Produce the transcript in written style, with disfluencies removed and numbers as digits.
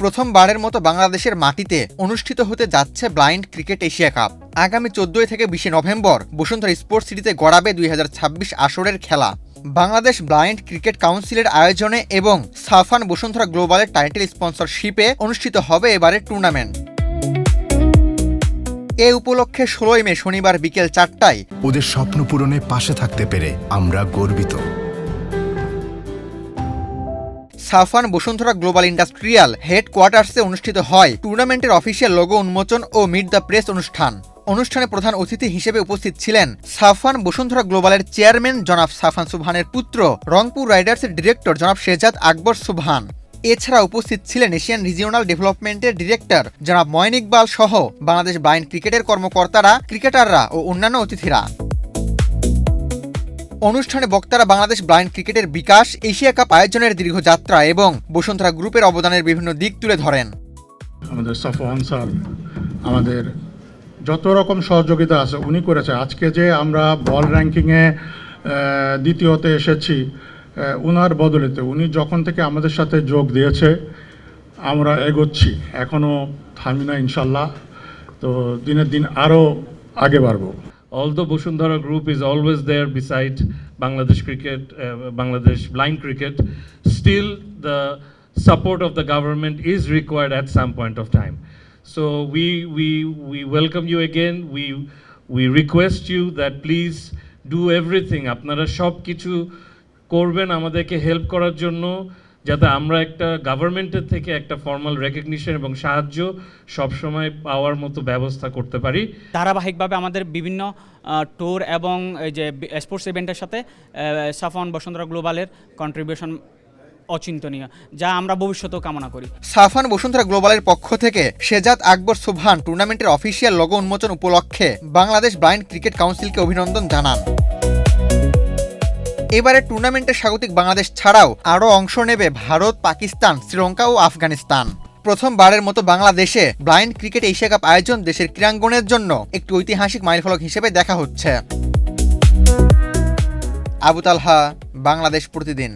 প্রথমবারের মতো বাংলাদেশের মাটিতে অনুষ্ঠিত হতে যাচ্ছে ব্লাইন্ড ক্রিকেট এশিয়া কাপ। আগামী 14 থেকে 20 নভেম্বর বসুন্ধরা স্পোর্টস সিটিতে গড়াবে 2026 আসরের খেলা। বাংলাদেশ ব্লাইন্ড ক্রিকেট কাউন্সিলের আয়োজনে এবং সাফান বসুন্ধরা গ্লোবালের টাইটেল স্পন্সরশিপে অনুষ্ঠিত হবে এবারের টুর্নামেন্ট। এ উপলক্ষে 16 মে শনিবার বিকেল 4টায় ওদের স্বপ্ন পূরণে পাশে থাকতে পেরে আমরা গর্বিত। সাফান বসুন্ধরা গ্লোবাল ইন্ডাস্ট্রিয়াল হেডকোয়ার্টার্সে অনুষ্ঠিত হয় টুর্নামেন্টের অফিসিয়াল লোগো উন্মোচন ও মিট দ্য প্রেস অনুষ্ঠান। অনুষ্ঠানে প্রধান অতিথি হিসেবে উপস্থিত ছিলেন সাফান বসুন্ধরা গ্লোবালের চেয়ারম্যান জনাব সাফান সুবহানের পুত্র, রংপুর রাইডার্সের ডিরেক্টর জনাব শেহজাদ আকবর সুবহান। এছাড়া উপস্থিত ছিলেন এশিয়ান রিজিওনাল ডেভেলপমেন্টের ডিরেক্টর জনাব ময়ন ইকবাল সহ বাংলাদেশ ব্লাইন্ড ক্রিকেটের কর্মকর্তারা, ক্রিকেটাররা ও অন্যান্য অতিথিরা। অনুষ্ঠানে বক্তারা বাংলাদেশ ব্লাইন্ড ক্রিকেটের বিকাশ, এশিয়া কাপ আয়োজনের দীর্ঘ যাত্রা এবং বসুন্ধরা গ্রুপের অবদানের বিভিন্ন দিক তুলে ধরেন। আমাদের সাফওয়ান স্যার আমাদের যত রকম সহযোগিতা আছে উনি করেছে। আজকে যে আমরা বল র্যাঙ্কিংয়ে দ্বিতীয়তে এসেছি উনার বদলেতে, উনি যখন থেকে আমাদের সাথে যোগ দিয়েছে আমরা এগোচ্ছি, এখনও থামি না ইনশাল্লাহ। তো দিনের দিন আরও আগে বাড়বো। Although Bosundhara Group is always there beside Bangladesh cricket, Bangladesh blind cricket, still the support of the government is required at some point of time. So we welcome you again. We request you that please do everything. আপনারা সব কিছু করবেন আমাদেরকে help করার জন্য, যাতে আমরা একটা গভর্নমেন্টের থেকে একটা ফর্মাল রেকগনিশন এবং সাহায্য সবসময় পাওয়ার মতো ব্যবস্থা করতে পারি। ধারাবাহিকভাবে আমাদের বিভিন্ন ট্যুর এবং এই যে স্পোর্টস ইভেন্টের সাথে সাফান বসুন্ধরা গ্লোবালের কন্ট্রিবিউশন অচিন্তনীয়, যা আমরা ভবিষ্যতেও কামনা করি। সাফান বসুন্ধরা গ্লোবালের পক্ষ থেকে শেহজাদ আকবর সুবহান টুর্নামেন্টের অফিসিয়াল লোগো উন্মোচন উপলক্ষে বাংলাদেশ ব্লাইন্ড ক্রিকেট কাউন্সিলকে অভিনন্দন জানান। এবারে টুর্নামেন্টে স্বাগতিক বাংলাদেশ ছাড়াও আরও অংশ নেবে ভারত, পাকিস্তান, শ্রীলঙ্কা ও আফগানিস্তান। প্রথমবারের মতো বাংলাদেশে ব্লাইন্ড ক্রিকেট এশিয়া কাপ আয়োজন দেশের ক্রীড়াঙ্গনের জন্য একটি ঐতিহাসিক মাইলফলক হিসেবে দেখা হচ্ছে। আবু তালহা, বাংলাদেশ প্রতিদিন।